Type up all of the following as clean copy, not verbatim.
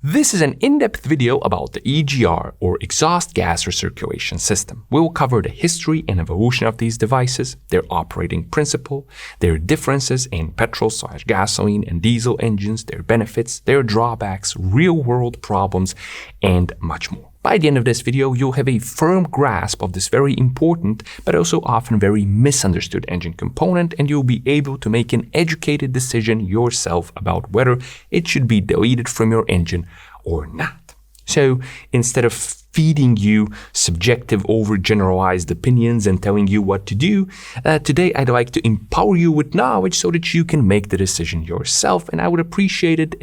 This is an in-depth video about the EGR, or exhaust gas recirculation system. We will cover the history and evolution of these devices, their operating principle, their differences in petrol/gasoline and diesel engines, their benefits, their drawbacks, real-world problems, and much more. By the end of this video, you'll have a firm grasp of this very important, but also often very misunderstood engine component, and you'll be able to make an educated decision yourself about whether it should be deleted from your engine or not. So instead of feeding you subjective, over-generalized opinions and telling you what to do, today I'd like to empower you with knowledge so that you can make the decision yourself, and I would appreciate it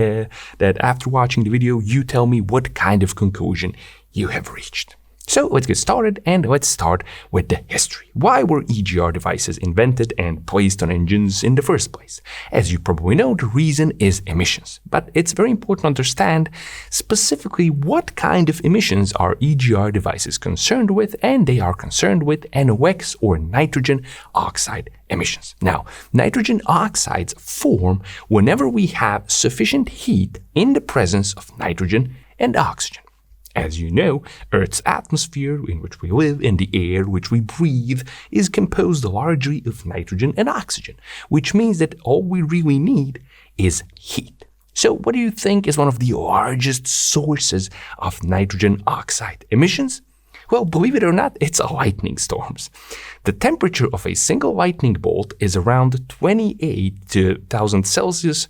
that after watching the video, you tell me what kind of conclusion you have reached. So let's get started, and let's start with the history. Why were EGR devices invented and placed on engines in the first place? As you probably know, the reason is emissions. But it's very important to understand specifically what kind of emissions are EGR devices concerned with, and they are concerned with NOx, or nitrogen oxide emissions. Now, nitrogen oxides form whenever we have sufficient heat in the presence of nitrogen and oxygen. As you know, Earth's atmosphere in which we live and the air which we breathe is composed largely of nitrogen and oxygen, which means that all we really need is heat. So what do you think is one of the largest sources of nitrogen oxide emissions? Well, believe it or not, it's lightning storms. The temperature of a single lightning bolt is around 28,000 Celsius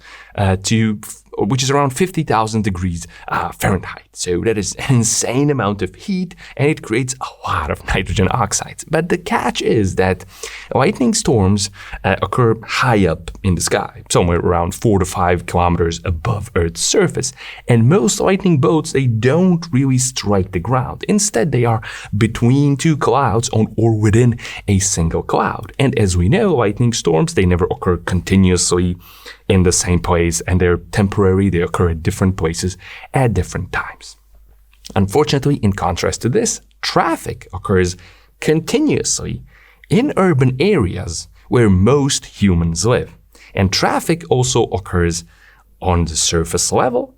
which is around 50,000 degrees Fahrenheit. So that is an insane amount of heat, and it creates a lot of nitrogen oxides. But the catch is that lightning storms occur high up in the sky, somewhere around 4 to 5 kilometers above Earth's surface. And most lightning bolts, they don't really strike the ground. Instead, they are between two clouds or within a single cloud. And as we know, lightning storms, they never occur continuously in the same place, and they're temporary. They occur at different places at different times. Unfortunately, in contrast to this, traffic occurs continuously in urban areas where most humans live. And traffic also occurs on the surface level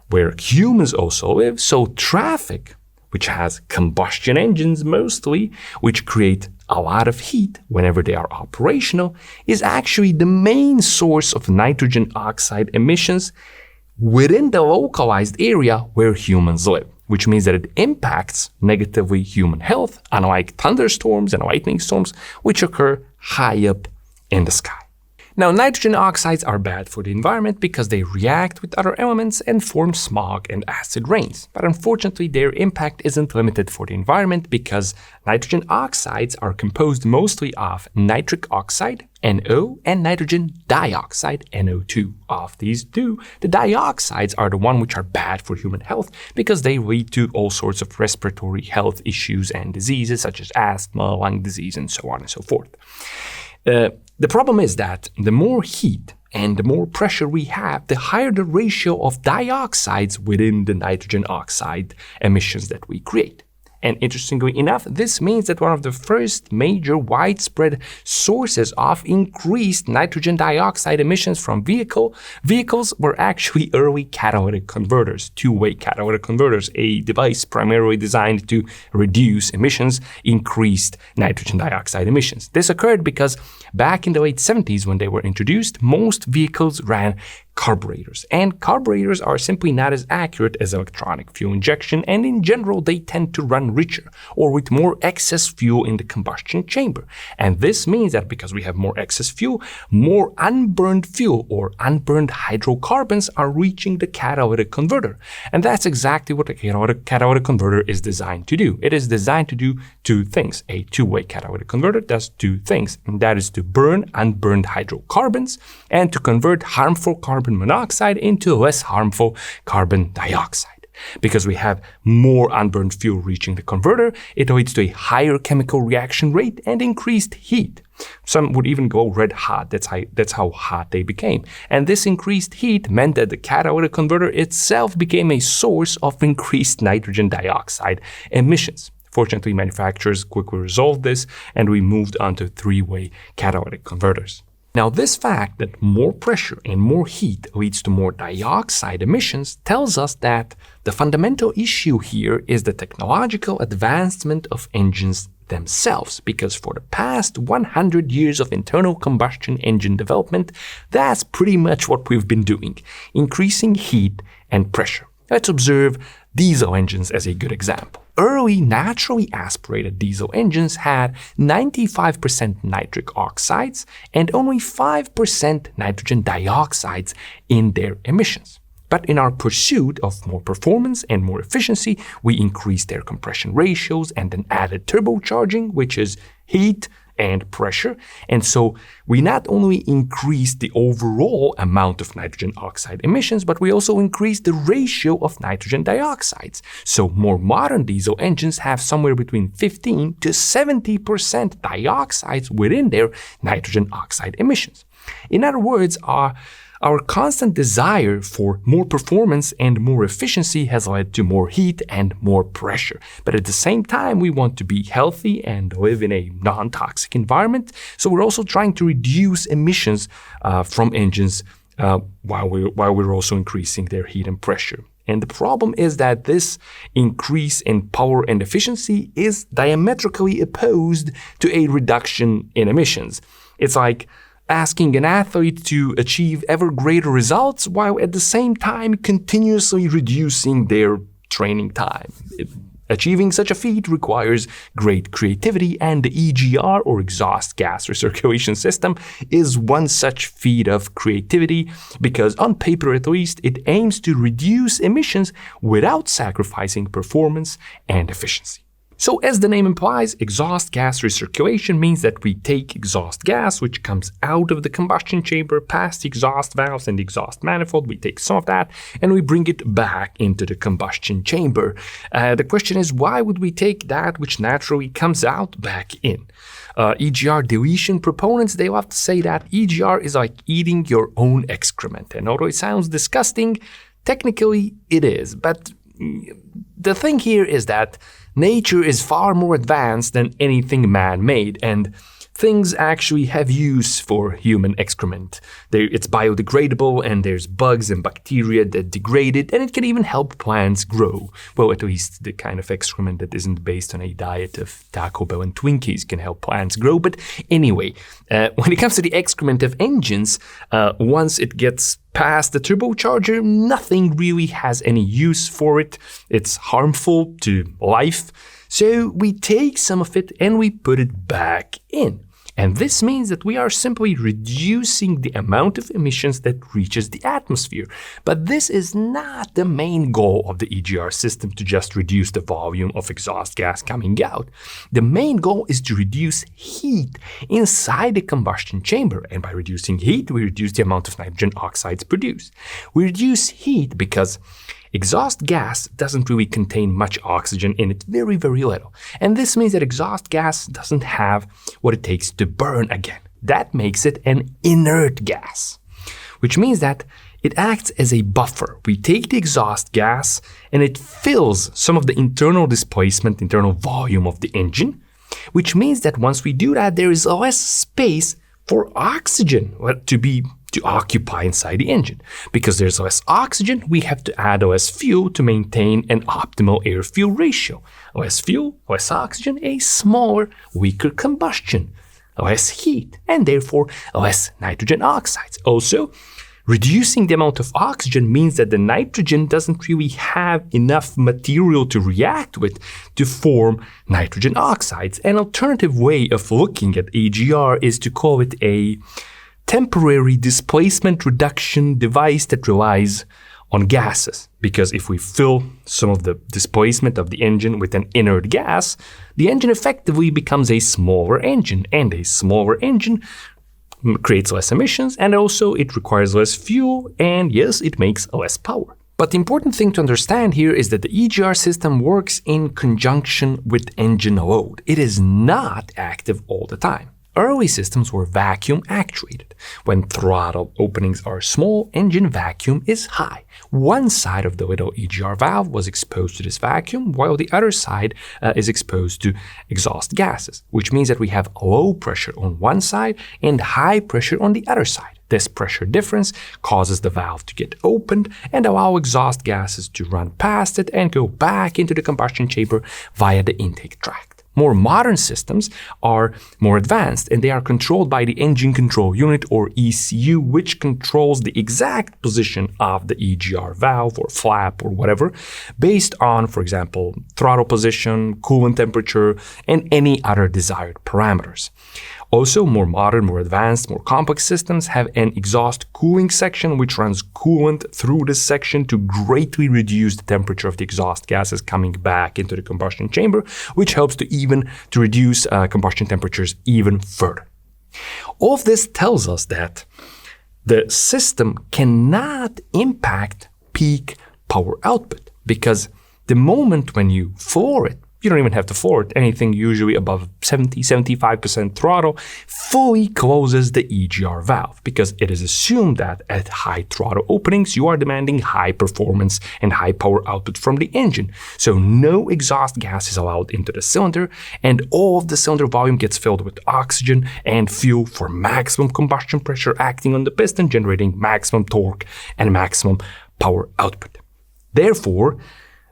where humans also live. So traffic, which has combustion engines mostly, which create a lot of heat whenever they are operational, is actually the main source of nitrogen oxide emissions within the localized area where humans live, which means that it impacts negatively human health, unlike thunderstorms and lightning storms, which occur high up in the sky. Now, nitrogen oxides are bad for the environment because they react with other elements and form smog and acid rains. But unfortunately, their impact isn't limited for the environment because nitrogen oxides are composed mostly of nitric oxide, NO, and nitrogen dioxide, NO2. Of these two, the dioxides are the ones which are bad for human health because they lead to all sorts of respiratory health issues and diseases such as asthma, lung disease, and so on and so forth. The problem is that the more heat and the more pressure we have, the higher the ratio of dioxides within the nitrogen oxide emissions that we create. And interestingly enough, this means that one of the first major widespread sources of increased nitrogen dioxide emissions from vehicles were actually early catalytic converters, two-way catalytic converters, a device primarily designed to reduce emissions, increased nitrogen dioxide emissions. This occurred because back in the late 70s, when they were introduced, most vehicles ran carburetors, and carburetors are simply not as accurate as electronic fuel injection, and in general they tend to run richer or with more excess fuel in the combustion chamber. And this means that because we have more excess fuel, more unburned fuel or unburned hydrocarbons are reaching the catalytic converter. And that's exactly what a catalytic converter is designed to do. It is designed to do two things. A two-way catalytic converter does two things, and that is to burn unburned hydrocarbons and to convert harmful carbon monoxide into less harmful carbon dioxide. Because we have more unburned fuel reaching the converter, it leads to a higher chemical reaction rate and increased heat. Some would even go red hot. That's how hot they became. And this increased heat meant that the catalytic converter itself became a source of increased nitrogen dioxide emissions. Fortunately, manufacturers quickly resolved this, and we moved on to three-way catalytic converters. Now, this fact that more pressure and more heat leads to more dioxide emissions tells us that the fundamental issue here is the technological advancement of engines themselves, because for the past 100 years of internal combustion engine development, that's pretty much what we've been doing, increasing heat and pressure. Let's observe diesel engines as a good example. Early naturally aspirated diesel engines had 95% nitric oxides and only 5% nitrogen dioxides in their emissions. But in our pursuit of more performance and more efficiency, we increased their compression ratios and then added turbocharging, which is heat and pressure. And so we not only increased the overall amount of nitrogen oxide emissions, but we also increased the ratio of nitrogen dioxides. So more modern diesel engines have somewhere between 15 to 70% dioxides within their nitrogen oxide emissions. In other words, our constant desire for more performance and more efficiency has led to more heat and more pressure. But at the same time, we want to be healthy and live in a non-toxic environment. So we're also trying to reduce emissions from engines while we're also increasing their heat and pressure. And the problem is that this increase in power and efficiency is diametrically opposed to a reduction in emissions. It's like asking an athlete to achieve ever greater results while at the same time continuously reducing their training time. Achieving such a feat requires great creativity, and the EGR, or exhaust gas recirculation system, is one such feat of creativity because, on paper at least, it aims to reduce emissions without sacrificing performance and efficiency. So, as the name implies, exhaust gas recirculation means that we take exhaust gas, which comes out of the combustion chamber past the exhaust valves and the exhaust manifold. We take some of that and we bring it back into the combustion chamber. The question is, why would we take that which naturally comes out back in? EGR deletion proponents, they love to say that EGR is like eating your own excrement. And although it sounds disgusting, technically it is. But the thing here is that nature is far more advanced than anything man-made, and things actually have use for human excrement. It's biodegradable, and there's bugs and bacteria that degrade it, and it can even help plants grow. Well, at least the kind of excrement that isn't based on a diet of Taco Bell and Twinkies can help plants grow. But anyway, when it comes to the excrement of engines, once it gets past the turbocharger, nothing really has any use for it. It's harmful to life. So we take some of it and we put it back in. And this means that we are simply reducing the amount of emissions that reaches the atmosphere. But this is not the main goal of the EGR system, to just reduce the volume of exhaust gas coming out. The main goal is to reduce heat inside the combustion chamber. And by reducing heat, we reduce the amount of nitrogen oxides produced. We reduce heat because exhaust gas doesn't really contain much oxygen in it, very, very little. And this means that exhaust gas doesn't have what it takes to burn again. That makes it an inert gas, which means that it acts as a buffer. We take the exhaust gas and it fills some of the internal displacement, internal volume of the engine, which means that once we do that, there is less space for oxygen to occupy inside the engine. Because there's less oxygen, we have to add less fuel to maintain an optimal air-fuel ratio. Less fuel, less oxygen, a smaller, weaker combustion. Less heat, and therefore less nitrogen oxides. Also, reducing the amount of oxygen means that the nitrogen doesn't really have enough material to react with to form nitrogen oxides. An alternative way of looking at EGR is to call it a temporary displacement reduction device that relies on gases. Because if we fill some of the displacement of the engine with an inert gas, the engine effectively becomes a smaller engine, and a smaller engine creates less emissions, and also it requires less fuel, and yes, it makes less power. But the important thing to understand here is that the EGR system works in conjunction with engine load. It is not active all the time. Early systems were vacuum actuated. When throttle openings are small, engine vacuum is high. One side of the little EGR valve was exposed to this vacuum, while the other side is exposed to exhaust gases, which means that we have low pressure on one side and high pressure on the other side. This pressure difference causes the valve to get opened and allow exhaust gases to run past it and go back into the combustion chamber via the intake tract. More modern systems are more advanced, and they are controlled by the Engine Control Unit, or ECU, which controls the exact position of the EGR valve or flap or whatever, based on, for example, throttle position, coolant temperature, and any other desired parameters. Also, more modern, more advanced, more complex systems have an exhaust cooling section which runs coolant through this section to greatly reduce the temperature of the exhaust gases coming back into the combustion chamber, which helps to reduce combustion temperatures even further. All of this tells us that the system cannot impact peak power output, because the moment when you floor it, you don't even have to floor it. Anything usually above 70-75% throttle fully closes the EGR valve, because it is assumed that at high throttle openings you are demanding high performance and high power output from the engine. So no exhaust gas is allowed into the cylinder, and all of the cylinder volume gets filled with oxygen and fuel for maximum combustion pressure acting on the piston, generating maximum torque and maximum power output. Therefore,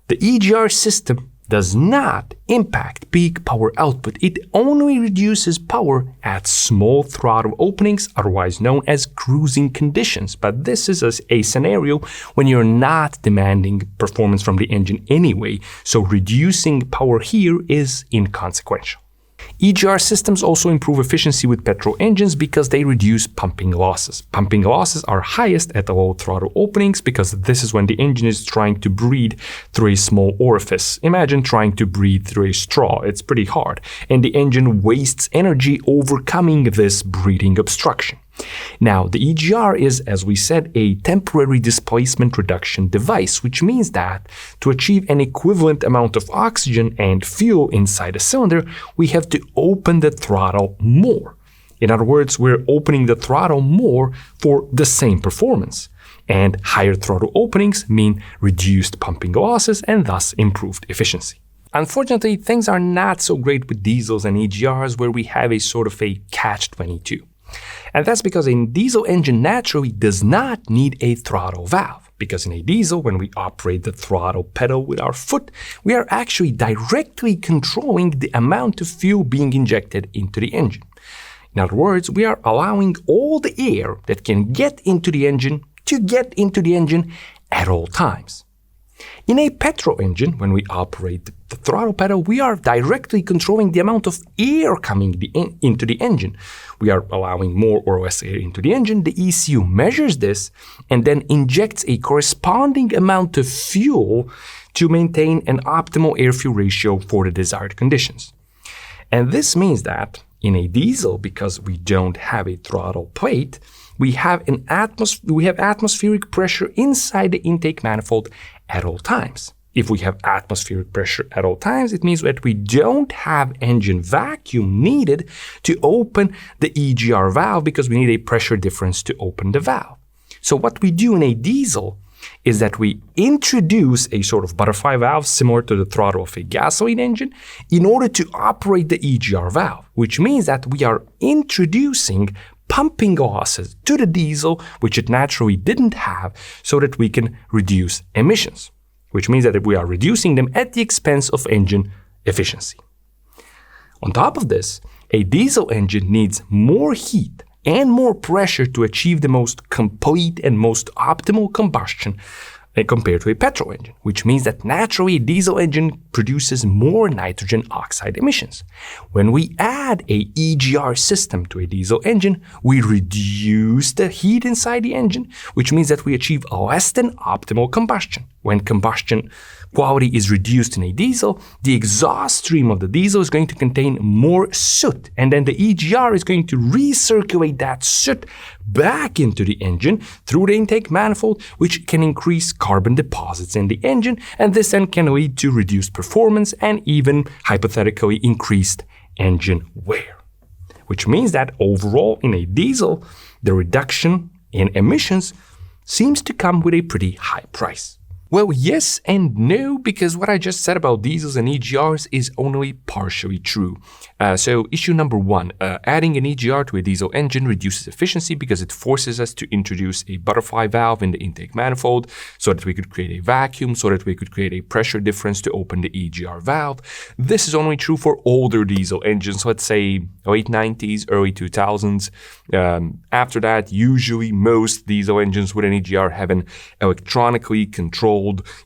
the EGR system does not impact peak power output. It only reduces power at small throttle openings, otherwise known as cruising conditions. But this is a scenario when you're not demanding performance from the engine anyway, so reducing power here is inconsequential. EGR systems also improve efficiency with petrol engines because they reduce pumping losses. Pumping losses are highest at the low throttle openings because this is when the engine is trying to breathe through a small orifice. Imagine trying to breathe through a straw. It's pretty hard, and the engine wastes energy overcoming this breathing obstruction. Now, the EGR is, as we said, a temporary displacement reduction device, which means that to achieve an equivalent amount of oxygen and fuel inside a cylinder, we have to open the throttle more. In other words, we're opening the throttle more for the same performance. And higher throttle openings mean reduced pumping losses and thus improved efficiency. Unfortunately, things are not so great with diesels and EGRs, where we have a sort of a catch-22. And that's because a diesel engine naturally does not need a throttle valve, because in a diesel, when we operate the throttle pedal with our foot, we are actually directly controlling the amount of fuel being injected into the engine. In other words, we are allowing all the air that can get into the engine to get into the engine at all times. In a petrol engine, when we operate the throttle pedal, we are directly controlling the amount of air coming into the engine. We are allowing more or less air into the engine. The ECU measures this and then injects a corresponding amount of fuel to maintain an optimal air-fuel ratio for the desired conditions. And this means that in a diesel, because we don't have a throttle plate, we have atmospheric pressure inside the intake manifold at all times. If we have atmospheric pressure at all times, it means that we don't have engine vacuum needed to open the EGR valve, because we need a pressure difference to open the valve. So what we do in a diesel is that we introduce a sort of butterfly valve similar to the throttle of a gasoline engine in order to operate the EGR valve, which means that we are introducing pumping losses to the diesel, which it naturally didn't have, so that we can reduce emissions, which means that we are reducing them at the expense of engine efficiency. On top of this, a diesel engine needs more heat and more pressure to achieve the most complete and most optimal combustion compared to a petrol engine, which means that naturally a diesel engine produces more nitrogen oxide emissions. When we add a EGR system to a diesel engine, we reduce the heat inside the engine, which means that we achieve less than optimal combustion. When combustion quality is reduced in a diesel, the exhaust stream of the diesel is going to contain more soot, and then the EGR is going to recirculate that soot back into the engine through the intake manifold, which can increase carbon deposits in the engine, and this then can lead to reduced performance and even hypothetically increased engine wear. which means that overall in a diesel, the reduction in emissions seems to come with a pretty high price. Well, yes and no, because what I just said about diesels and EGRs is only partially true. So issue number one, adding an EGR to a diesel engine reduces efficiency because it forces us to introduce a butterfly valve in the intake manifold so that we could create a vacuum, so that we could create a pressure difference to open the EGR valve. This is only true for older diesel engines, let's say late 90s, early 2000s. After that, usually most diesel engines with an EGR have an electronically controlled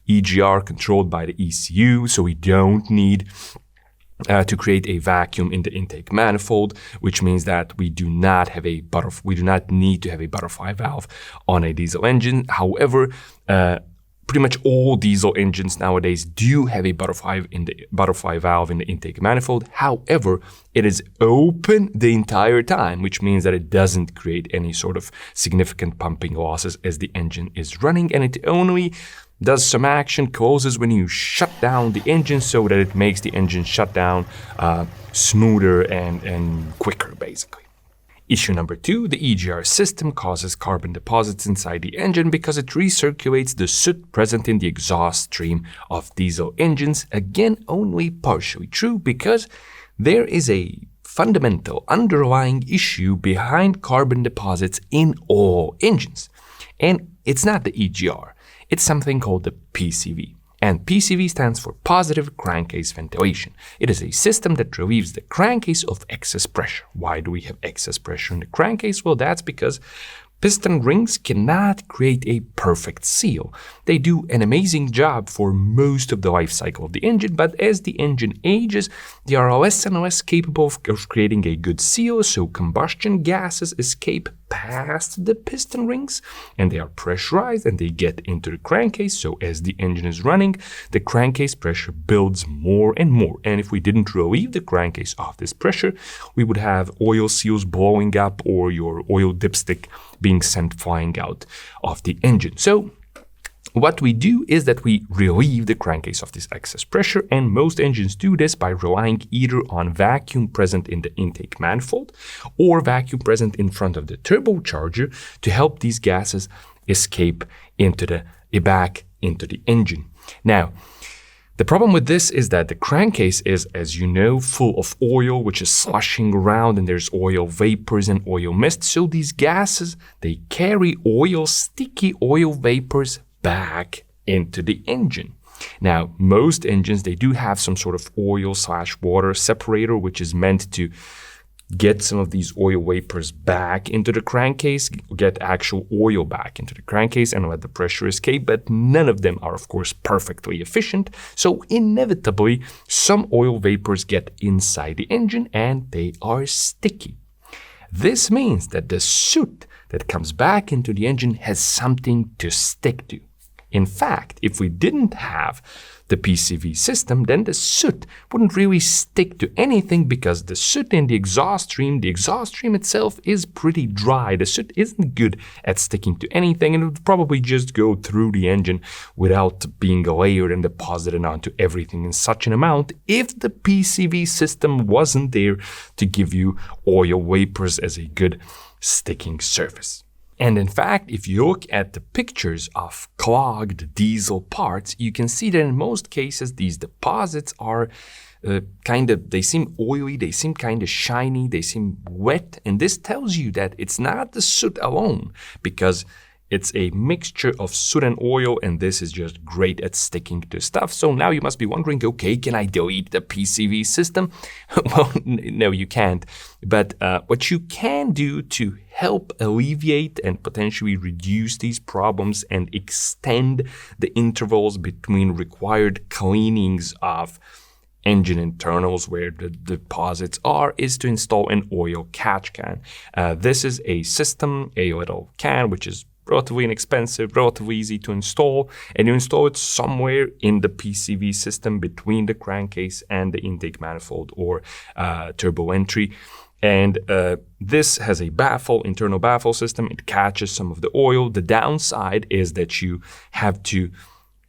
EGR controlled by the ECU, so we don't need to create a vacuum in the intake manifold, which means that we do not need to have a butterfly valve on a diesel engine. However, pretty much all diesel engines nowadays do have a butterfly valve in the intake manifold. However, it is open the entire time, which means that it doesn't create any sort of significant pumping losses as the engine is running, and it only does some action, closes when you shut down the engine so that it makes the engine shut down smoother and quicker, basically. Issue number two, the EGR system causes carbon deposits inside the engine because it recirculates the soot present in the exhaust stream of diesel engines. Again, only partially true because there is a fundamental underlying issue behind carbon deposits in all engines. And it's not the EGR. It's something called the PCV. And PCV stands for positive crankcase ventilation. It is a system that relieves the crankcase of excess pressure. Why do we have excess pressure in the crankcase? Well, that's because piston rings cannot create a perfect seal. They do an amazing job for most of the life cycle of the engine, but as the engine ages, they are less and less capable of creating a good seal, so combustion gases escape past the piston rings and they are pressurized and they get into the crankcase. So as the engine is running, the crankcase pressure builds more and more. And if we didn't relieve the crankcase of this pressure, we would have oil seals blowing up or your oil dipstick being sent flying out of the engine. So what we do is that we relieve the crankcase of this excess pressure, and most engines do this by relying either on vacuum present in the intake manifold or vacuum present in front of the turbocharger to help these gases escape back into the engine. Now, the problem with this is that the crankcase is, as you know, full of oil, which is sloshing around, and there's oil vapors and oil mist. So these gases, they carry sticky oil vapors back into the engine. Now, most engines, they do have some sort of oil/water separator, which is meant to get some of these oil vapors back into the crankcase, get actual oil back into the crankcase and let the pressure escape, but none of them are, of course, perfectly efficient. So inevitably, some oil vapors get inside the engine and they are sticky. This means that the soot that comes back into the engine has something to stick to. In fact, if we didn't have the PCV system, then the soot wouldn't really stick to anything because the soot in the exhaust stream itself is pretty dry. The soot isn't good at sticking to anything, and it would probably just go through the engine without being layered and deposited onto everything in such an amount if the PCV system wasn't there to give you oil vapors as a good sticking surface. And in fact, if you look at the pictures of clogged diesel parts, you can see that in most cases, these deposits are they seem oily, they seem kind of shiny, they seem wet. And this tells you that it's not the soot alone, because it's a mixture of soot and oil, and this is just great at sticking to stuff. So now you must be wondering, okay, can I delete the PCV system? Well, no, you can't. But what you can do to help alleviate and potentially reduce these problems and extend the intervals between required cleanings of engine internals where the deposits are is to install an oil catch can. This is a system, a little can, which is relatively inexpensive, relatively easy to install, and you install it somewhere in the PCV system between the crankcase and the intake manifold or turbo entry. And this has a internal baffle system. It catches some of the oil. The downside is that you have to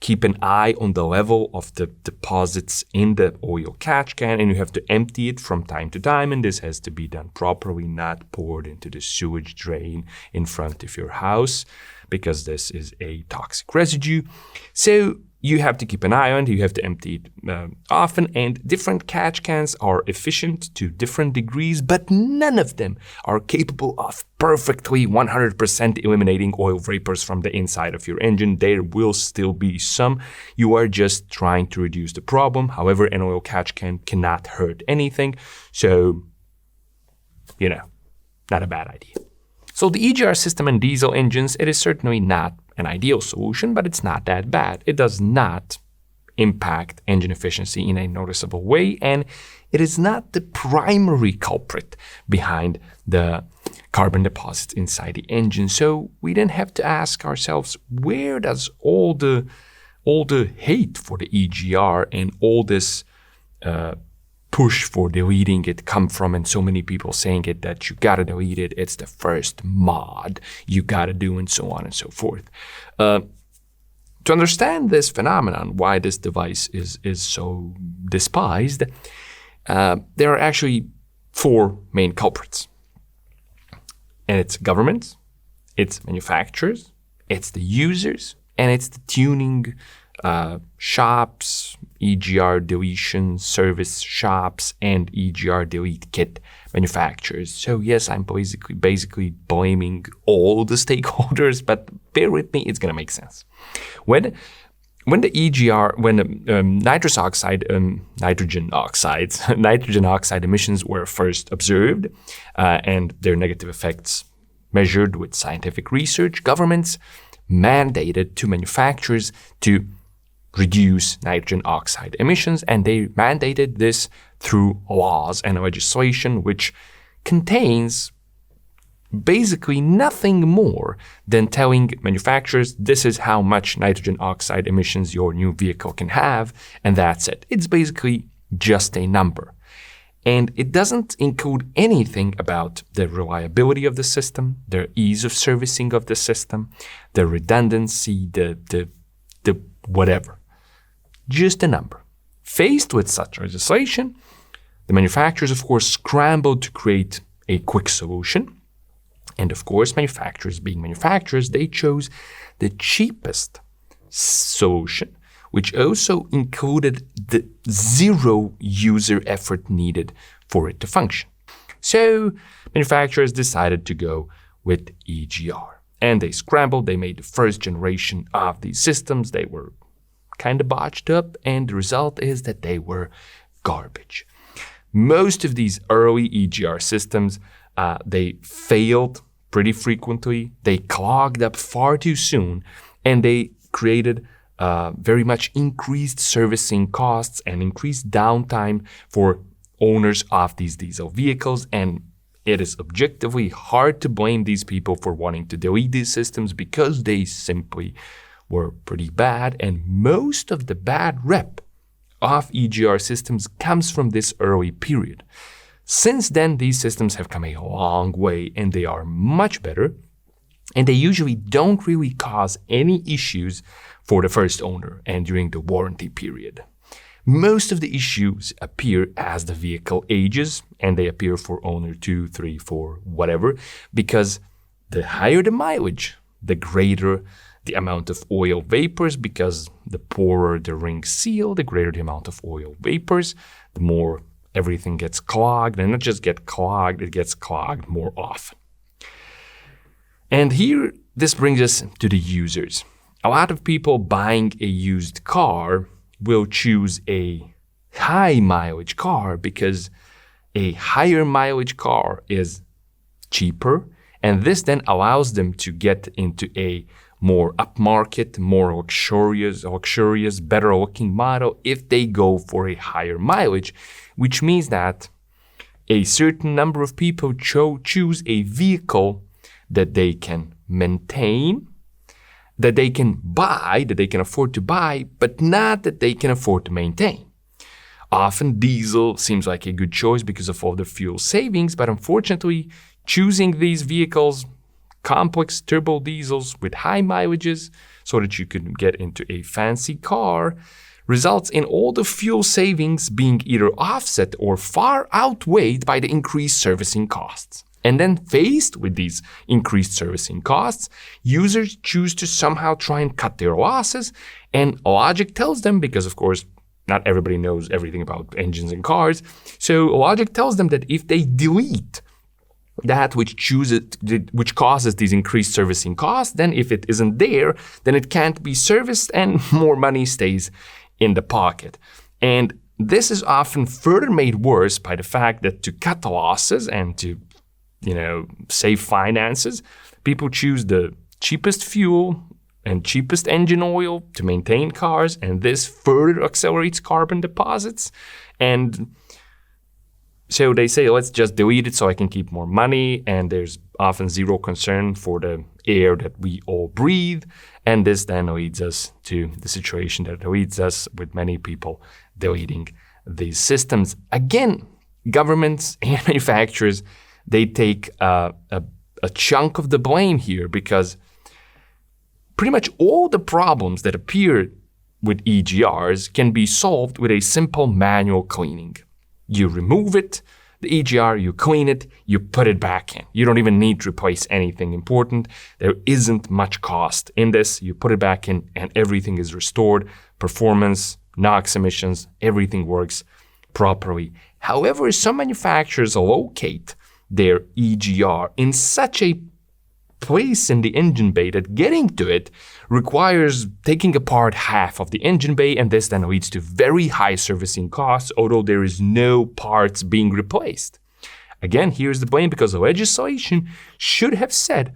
keep an eye on the level of the deposits in the oil catch can, and you have to empty it from time to time, and this has to be done properly, not poured into the sewage drain in front of your house, because this is a toxic residue. So you have to keep an eye on it, you have to empty it often, and different catch cans are efficient to different degrees, but none of them are capable of perfectly 100% eliminating oil vapors from the inside of your engine. There will still be some. You are just trying to reduce the problem. However, an oil catch can cannot hurt anything, so, not a bad idea. So the EGR system in diesel engines, it is certainly not an ideal solution, but it's not that bad. It does not impact engine efficiency in a noticeable way, and it is not the primary culprit behind the carbon deposits inside the engine. So we then have to ask ourselves, where does all the hate for the EGR and all this push for deleting it come from, and so many people saying it that you gotta delete it, it's the first mod you gotta do, and so on and so forth. To understand this phenomenon, why this device is so despised, there are actually 4 main culprits. And it's governments, it's manufacturers, it's the users, and it's the tuning shops, EGR deletion service shops, and EGR delete kit manufacturers. So yes, I'm basically blaming all the stakeholders, but bear with me, it's gonna make sense. When the nitrogen oxide emissions were first observed and their negative effects measured with scientific research, governments mandated to manufacturers to reduce nitrogen oxide emissions, and they mandated this through laws and legislation, which contains basically nothing more than telling manufacturers this is how much nitrogen oxide emissions your new vehicle can have, and that's it. It's basically just a number. And it doesn't include anything about the reliability of the system, the ease of servicing of the system, the redundancy, the whatever. Just a number. Faced with such legislation, the manufacturers, of course, scrambled to create a quick solution. And of course, manufacturers being manufacturers, they chose the cheapest solution, which also included the 0 user effort needed for it to function. So manufacturers decided to go with EGR. And they scrambled, they made the first generation of these systems. They were kind of botched up, and the result is that they were garbage. Most of these early EGR systems, they failed pretty frequently, they clogged up far too soon, and they created very much increased servicing costs and increased downtime for owners of these diesel vehicles. And it is objectively hard to blame these people for wanting to delete these systems, because they simply were pretty bad, and most of the bad rep of EGR systems comes from this early period. Since then, these systems have come a long way, and they are much better, and they usually don't really cause any issues for the first owner and during the warranty period. Most of the issues appear as the vehicle ages, and they appear for owner 2, 3, 4, whatever, because the higher the mileage, the greater the amount of oil vapors, because the poorer the ring seal, the greater the amount of oil vapors, the more everything gets clogged, and not just get clogged, it gets clogged more often. And here, this brings us to the users. A lot of people buying a used car will choose a high mileage car because a higher mileage car is cheaper, and this then allows them to get into a more upmarket, more luxurious, better looking model if they go for a higher mileage, which means that a certain number of people choose a vehicle that they can maintain, that they can buy, that they can afford to buy, but not that they can afford to maintain. Often diesel seems like a good choice because of all the fuel savings, but unfortunately, choosing these vehicles, complex turbo diesels with high mileages, so that you can get into a fancy car results in all the fuel savings being either offset or far outweighed by the increased servicing costs. And then faced with these increased servicing costs, users choose to somehow try and cut their losses, and logic tells them, because of course not everybody knows everything about engines and cars, so logic tells them that if they delete that which causes these increased servicing costs, then if it isn't there, then it can't be serviced and more money stays in the pocket. And this is often further made worse by the fact that to cut the losses and to save finances, people choose the cheapest fuel and cheapest engine oil to maintain cars, and this further accelerates carbon deposits. And so they say, let's just delete it so I can keep more money, and there's often zero concern for the air that we all breathe. And this then leads us to the situation that leads us with many people deleting these systems. Again, governments and manufacturers, they take a chunk of the blame here, because pretty much all the problems that appear with EGRs can be solved with a simple manual cleaning. You remove it, the EGR, you clean it, you put it back in. You don't even need to replace anything important. There isn't much cost in this. You put it back in and everything is restored. Performance, NOx emissions, everything works properly. However, some manufacturers locate their EGR in such a place in the engine bay that getting to it requires taking apart half of the engine bay, and this then leads to very high servicing costs, although there is no parts being replaced. Again, here's the blame, because the legislation should have said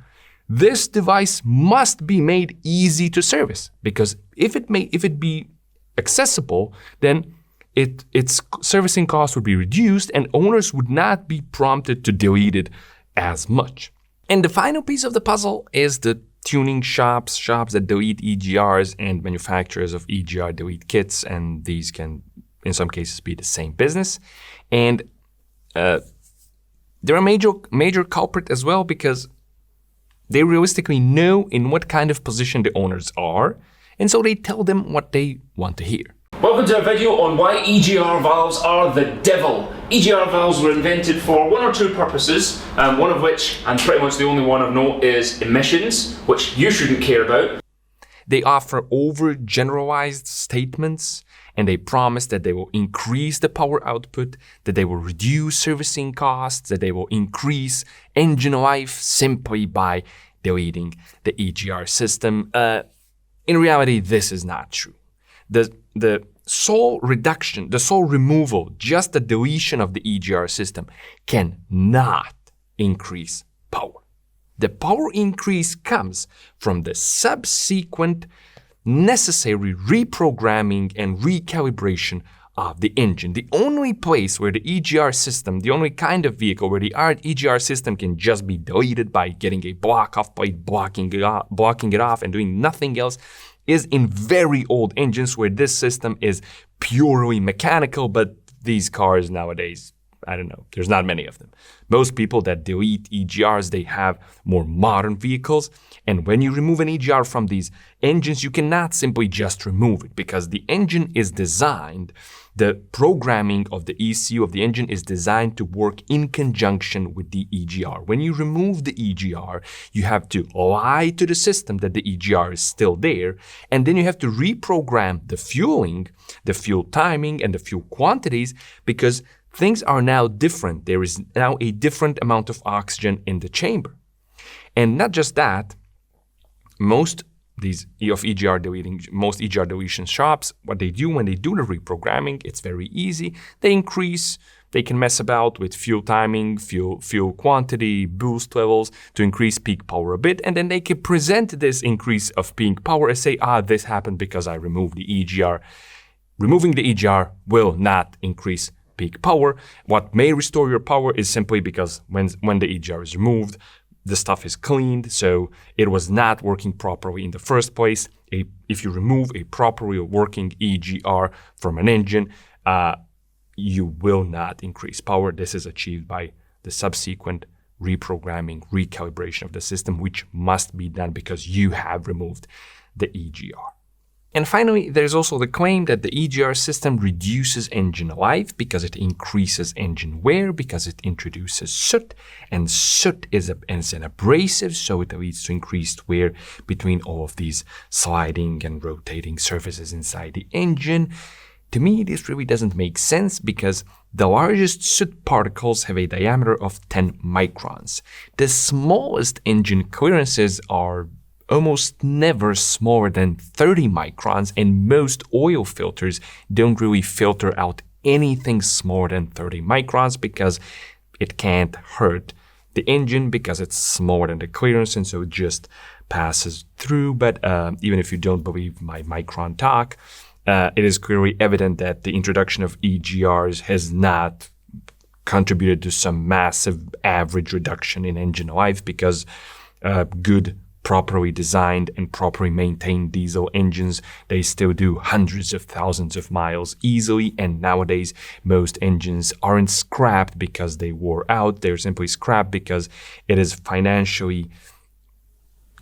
this device must be made easy to service, because if it be accessible, then its servicing costs would be reduced and owners would not be prompted to delete it as much. And the final piece of the puzzle is the tuning shops that delete EGRs, and manufacturers of EGR delete kits, and these can, in some cases, be the same business. And they're a major culprit as well, because they realistically know in what kind of position the owners are, and so they tell them what they want to hear. Welcome to a video on why EGR valves are the devil. EGR valves were invented for one or two purposes, one of which, and pretty much the only one of note, is emissions, which you shouldn't care about. They offer over-generalized statements, and they promise that they will increase the power output, that they will reduce servicing costs, that they will increase engine life simply by deleting the EGR system. In reality, this is not true. The sole reduction, the sole removal, just the deletion of the EGR system cannot increase power. The power increase comes from the subsequent necessary reprogramming and recalibration of the engine. The only place where the EGR system, the only kind of vehicle where the EGR system can just be deleted by getting a block-off plate, blocking it off and doing nothing else, is in very old engines where this system is purely mechanical, but these cars nowadays, I don't know, there's not many of them. Most people that delete EGRs, they have more modern vehicles, and when you remove an EGR from these engines, you cannot simply just remove it, because the engine is designed, the programming of the ECU of the engine is designed to work in conjunction with the EGR. When you remove the EGR, you have to lie to the system that the EGR is still there, and then you have to reprogram the fueling, the fuel timing, and the fuel quantities, because things are now different. There is now a different amount of oxygen in the chamber. And not just that, most EGR deletion shops, what they do when they do the reprogramming, it's very easy. They can mess about with fuel timing, fuel quantity, boost levels to increase peak power a bit, and then they can present this increase of peak power as say, this happened because I removed the EGR. Removing the EGR will not increase peak power. What may restore your power is simply because when the EGR is removed, the stuff is cleaned, so it was not working properly in the first place. If you remove a properly working EGR from an engine, you will not increase power. This is achieved by the subsequent reprogramming, recalibration of the system, which must be done because you have removed the EGR. And finally, there's also the claim that the EGR system reduces engine life because it increases engine wear, because it introduces soot, and soot is an abrasive, so it leads to increased wear between all of these sliding and rotating surfaces inside the engine. To me, this really doesn't make sense because the largest soot particles have a diameter of 10 microns. The smallest engine clearances are almost never smaller than 30 microns, and most oil filters don't really filter out anything smaller than 30 microns because it can't hurt the engine because it's smaller than the clearance, and so it just passes through. But even if you don't believe my micron talk, it is clearly evident that the introduction of EGRs has not contributed to some massive average reduction in engine life because good, properly designed and properly maintained diesel engines, they still do hundreds of thousands of miles easily, and nowadays most engines aren't scrapped because they wore out. They're simply scrapped because it is financially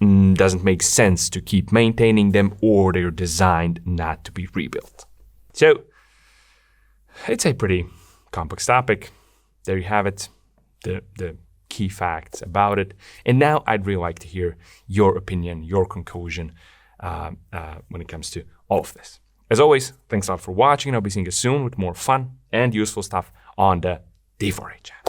doesn't make sense to keep maintaining them, or they're designed not to be rebuilt. So it's a pretty complex topic. There you have it, the key facts about it. And now I'd really like to hear your opinion, your conclusion when it comes to all of this. As always, thanks a lot for watching. I'll be seeing you soon with more fun and useful stuff on the D4A channel.